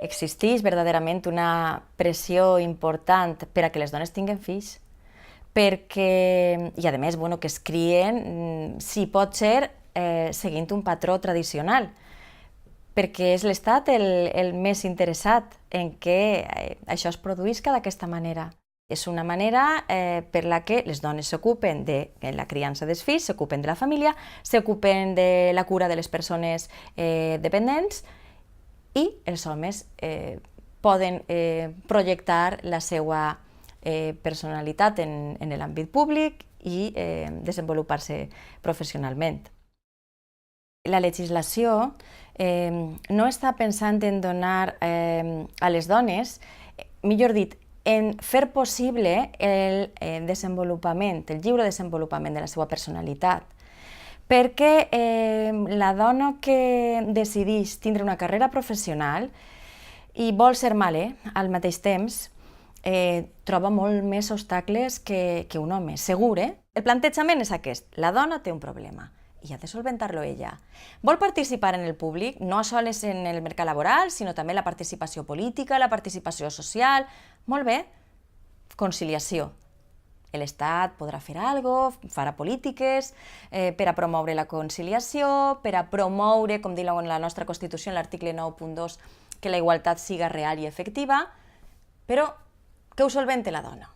Existeix verdaderament una pressió important per a que les dones tinguin fills, perquè, i a més, que es crien, si pot ser, seguint un patró tradicional, perquè és l'Estat el més interessat en que això es produïsca d'aquesta manera. És una manera per la que les dones s'ocupen de la criança dels fills, s'ocupen de la família, s'ocupen de la cura de les persones dependents i els homes poden projectar la seva personalitat en l'àmbit públic i desenvolupar-se professionalment. La legislació no està pensant en donar a les dones, millor dit, en fer possible el desenvolupament, el lliure desenvolupament de la seva personalitat, perquè la dona que decideix tindre una carrera professional i vol ser mare al mateix temps, troba molt més obstacles que un home, segur, eh? El plantejament és aquest, la dona té un problema i ha de solventar-lo ella. Vol participar en el públic, no sols en el mercat laboral, sinó també la participació política, la participació social. Molt bé, conciliació. L'Estat podrà fer alguna cosa, farà polítiques per a promoure la conciliació, per a promoure, com diu la nostra Constitució en l'article 9.2, que la igualtat siga real i efectiva, però que ho solvente la dona.